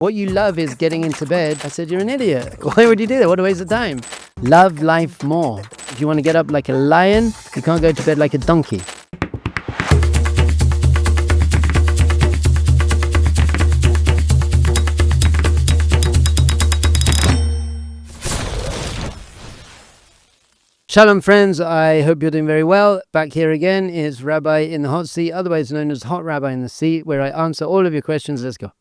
What you love is getting into bed. I said, you're an idiot. Why would you do that? What a waste of time. Love life more. If you want to get up like a lion, you can't go to bed like a donkey. Shalom friends, I hope you're doing very well. Back here again is Rabbi in the Hot Seat, otherwise known as Hot Rabbi in the Seat, where I answer all of your questions. Let's go.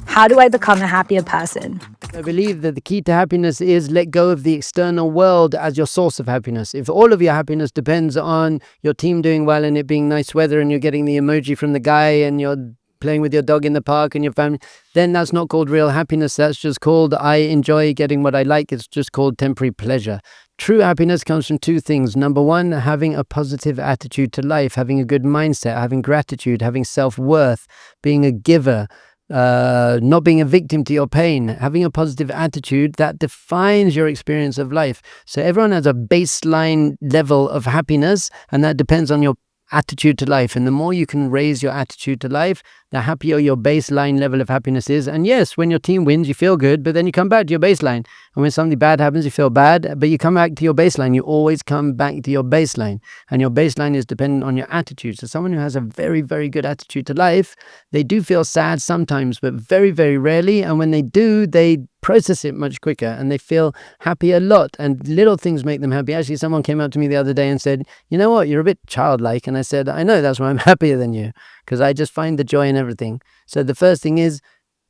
How do I become a happier person? I believe that the key to happiness is let go of the external world as your source of happiness. If all of your happiness depends on your team doing well and it being nice weather and you're getting the emoji from the guy and you're playing with your dog in the park and your family, then that's not called real happiness. That's just called I enjoy getting what I like. It's just called temporary pleasure. True happiness comes from two things. Number one, having a positive attitude to life, having a good mindset, having gratitude, having self-worth, being a giver, not being a victim to your pain, having a positive attitude that defines your experience of life. So everyone has a baseline level of happiness, and that depends on your attitude to life. And the more you can raise your attitude to life, the happier your baseline level of happiness is. And yes, when your team wins, you feel good, but then you come back to your baseline. And when something bad happens, you feel bad, but you come back to your baseline. You always come back to your baseline. And your baseline is dependent on your attitude. So someone who has a very, very good attitude to life, they do feel sad sometimes, but very, very rarely. And when they do, they process it much quicker and they feel happy a lot, and little things make them happy. Actually, someone came up to me the other day and said, you know what, you're a bit childlike. And I said, I know, that's why I'm happier than you, because I just find the joy in everything. So the first thing is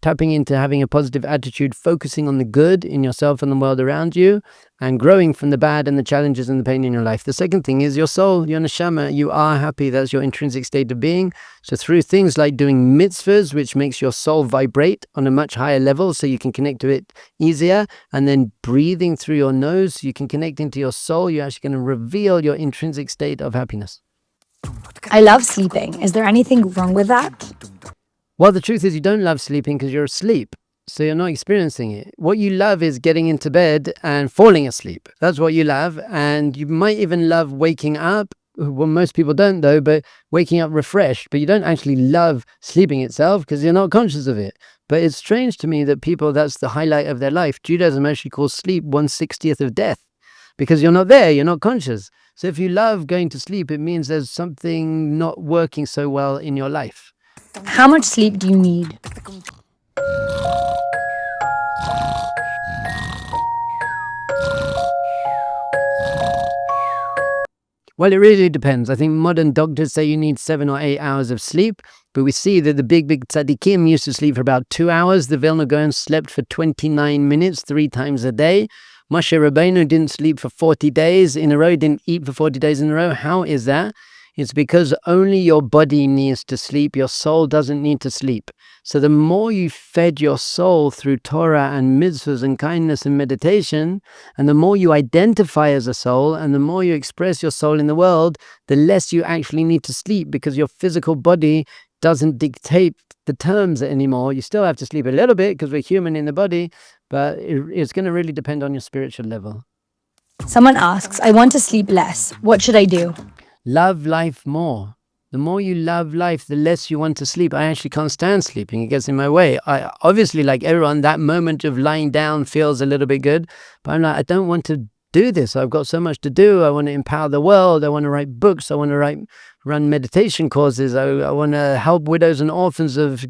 tapping into having a positive attitude, focusing on the good in yourself and the world around you, and growing from the bad and the challenges and the pain in your life. The second thing is your soul, your neshama. You are happy. That's your intrinsic state of being. So through things like doing mitzvahs, which makes your soul vibrate on a much higher level so you can connect to it easier, and then breathing through your nose so you can connect into your soul, you're actually going to reveal your intrinsic state of happiness. I love sleeping. Is there anything wrong with that? Well, the truth is you don't love sleeping because you're asleep. So you're not experiencing it. What you love is getting into bed and falling asleep. That's what you love. And you might even love waking up. Well, most people don't though, but waking up refreshed. But you don't actually love sleeping itself because you're not conscious of it. But it's strange to me that people, that's the highlight of their life. Judaism actually calls sleep 1/60th of death because you're not there, you're not conscious. So if you love going to sleep, it means there's something not working so well in your life. How much sleep do you need? Well, it really depends. I think modern doctors say you need 7 or 8 hours of sleep, but we see that the big tzaddikim used to sleep for about 2 hours. The Vilna Gaon slept for 29 minutes, 3 times a day. Moshe Rabbeinu didn't sleep for 40 days in a row, didn't eat for 40 days in a row. How is that? It's because only your body needs to sleep. Your soul doesn't need to sleep. So the more you fed your soul through Torah and mitzvahs and kindness and meditation, and the more you identify as a soul, and the more you express your soul in the world, the less you actually need to sleep, because your physical body doesn't dictate the terms anymore. You still have to sleep a little bit because we're human in the body, but it's going to really depend on your spiritual level. Someone asks, I want to sleep less. What should I do? Love life more. The more you love life, the less you want to sleep. I actually can't stand sleeping. It gets in my way. I obviously, like everyone, that moment of lying down feels a little bit good, but I'm like, I don't want to do this. I've got so much to do. I want to empower the world. I want to write books. I want to run meditation courses. I want to help widows and orphans of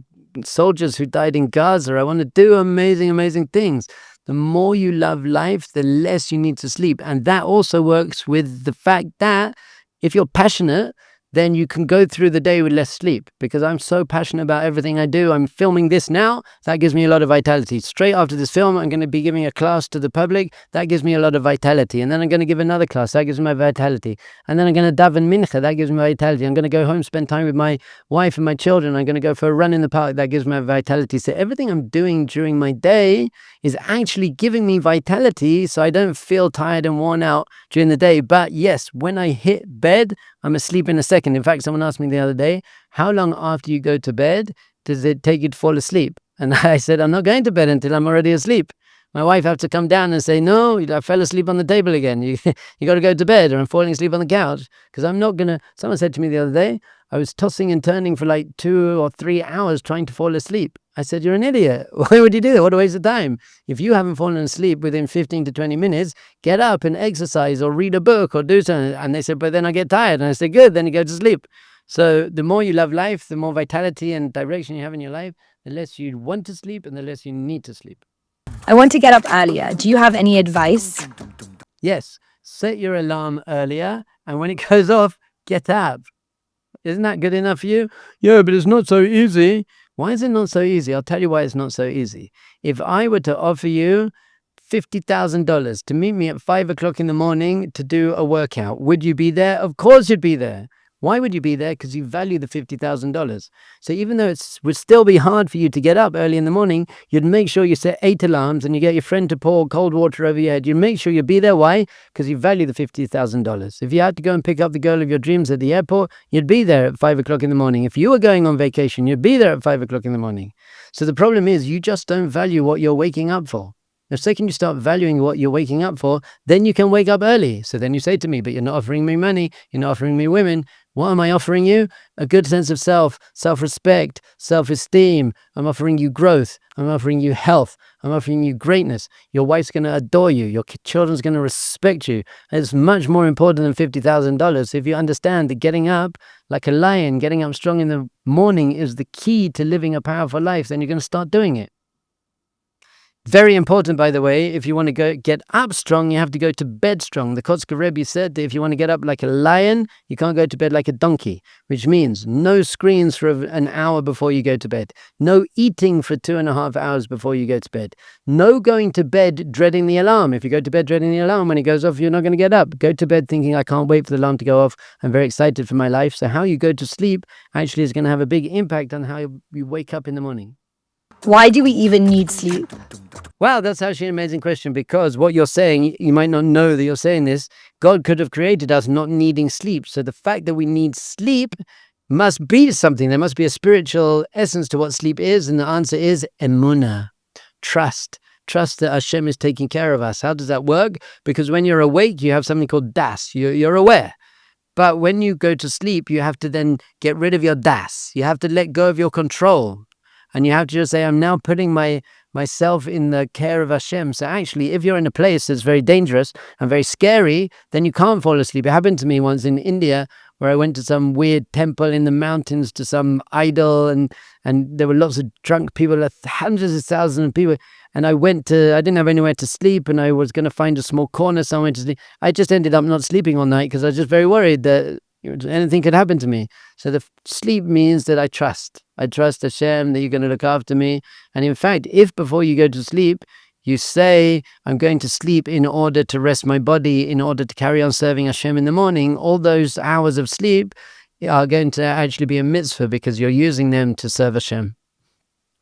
soldiers who died in Gaza. I want to do amazing, amazing things. The more you love life, the less you need to sleep. And that also works with the fact that if you're passionate, then you can go through the day with less sleep, because I'm so passionate about everything I do. I'm filming this now. That gives me a lot of vitality. Straight after this film, I'm going to be giving a class to the public. That gives me a lot of vitality. And then I'm going to give another class. That gives me vitality. And then I'm going to daven mincha. That gives me vitality. I'm going to go home, spend time with my wife and my children. I'm going to go for a run in the park. That gives me vitality. So everything I'm doing during my day is actually giving me vitality, so I don't feel tired and worn out during the day. But yes, when I hit bed, I'm asleep in a second. In fact, someone asked me the other day, how long after you go to bed does it take you to fall asleep? And I said, I'm not going to bed until I'm already asleep. My wife had to come down and say, no, I fell asleep on the table again. You got to go to bed, or I'm falling asleep on the couch. Because I'm not going to, someone said to me the other day, I was tossing and turning for like 2 or 3 hours trying to fall asleep. I said, you're an idiot. Why would you do that? What a waste of time. If you haven't fallen asleep within 15 to 20 minutes, get up and exercise or read a book or do something. And they said, but then I get tired. And I said, good, then you go to sleep. So the more you love life, the more vitality and direction you have in your life, the less you want to sleep and the less you need to sleep. I want to get up earlier. Do you have any advice? Yes, set your alarm earlier, and when it goes off, get up. Isn't that good enough for you? Yeah, but it's not so easy. Why is it not so easy? I'll tell you why it's not so easy. If I were to offer you $50,000 to meet me at 5 o'clock in the morning to do a workout, would you be there? Of course you'd be there. Why would you be there? Because you value the $50,000. So even though it would still be hard for you to get up early in the morning, you'd make sure you set 8 alarms and you get your friend to pour cold water over your head. You make sure you'd be there. Why? Because you value the $50,000. If you had to go and pick up the girl of your dreams at the airport, you'd be there at 5 o'clock in the morning. If you were going on vacation, you'd be there at 5 o'clock in the morning. So the problem is you just don't value what you're waking up for. The second you start valuing what you're waking up for, then you can wake up early. So then you say to me, but you're not offering me money, you're not offering me women. What am I offering you? A good sense of self, self-respect, self-esteem. I'm offering you growth. I'm offering you health. I'm offering you greatness. Your wife's going to adore you. Your children's going to respect you. It's much more important than $50,000. So if you understand that getting up like a lion, getting up strong in the morning is the key to living a powerful life, then you're going to start doing it. Very important, by the way, if you want to get up strong, you have to go to bed strong. The Kotzker Rebbe said that if you want to get up like a lion, you can't go to bed like a donkey, which means no screens for an hour before you go to bed. No eating for 2.5 hours before you go to bed. No going to bed dreading the alarm. If you go to bed dreading the alarm, when it goes off, you're not going to get up. Go to bed thinking, I can't wait for the alarm to go off. I'm very excited for my life. So how you go to sleep actually is going to have a big impact on how you wake up in the morning. Why do we even need sleep? Well, that's actually an amazing question, because what you're saying, you might not know that you're saying this, God could have created us not needing sleep. So the fact that we need sleep must be something. There must be a spiritual essence to what sleep is. And the answer is emunah, trust. Trust that Hashem is taking care of us. How does that work? Because when you're awake, you have something called das. You're aware. But when you go to sleep, you have to then get rid of your das. You have to let go of your control. And you have to just say, I'm now putting myself in the care of Hashem. So actually, if you're in a place that's very dangerous and very scary, then you can't fall asleep. It happened to me once in India, where I went to some weird temple in the mountains to some idol, and there were lots of drunk people, hundreds of thousands of people. And I didn't have anywhere to sleep, and I was going to find a small corner somewhere to sleep. I just ended up not sleeping all night because I was just very worried that anything could happen to me. So the sleep means that I trust. I trust Hashem that you're going to look after me. And in fact, if before you go to sleep, you say, I'm going to sleep in order to rest my body, in order to carry on serving Hashem in the morning, all those hours of sleep are going to actually be a mitzvah because you're using them to serve Hashem.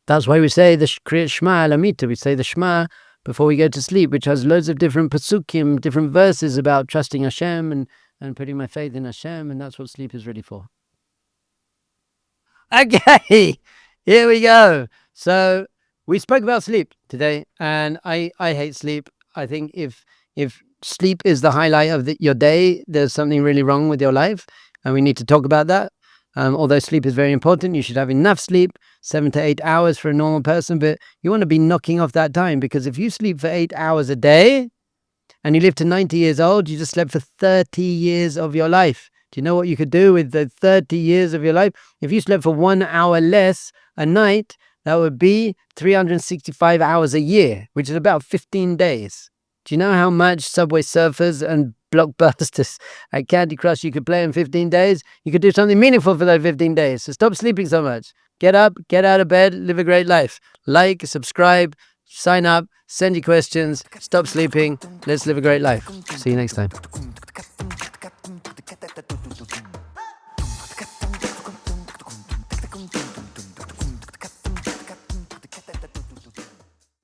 That's why we say the Kriyat Shema Alamita. We say the Shema before we go to sleep, which has loads of different pasukim, different verses about trusting Hashem and putting my faith in Hashem, and that's what sleep is really for. Okay, here we go. So we spoke about sleep today, and I hate sleep. I think if sleep is the highlight of your day, there's something really wrong with your life, and we need to talk about that. Although sleep is very important, you should have enough sleep, 7 to 8 hours for a normal person, but you want to be knocking off that time, because if you sleep for 8 hours a day, and you live to 90 years old, you just slept for 30 years of your life. Do you know what you could do with the 30 years of your life? If you slept for 1 hour less a night, that would be 365 hours a year, which is about 15 days. Do you know how much Subway Surfers and Blockbusters at Candy Crush you could play in 15 days? You could do something meaningful for those 15 days. So stop sleeping so much. Get up, get out of bed, live a great life. Like, subscribe, sign up, send your questions, stop sleeping. Let's live a great life. See you next time.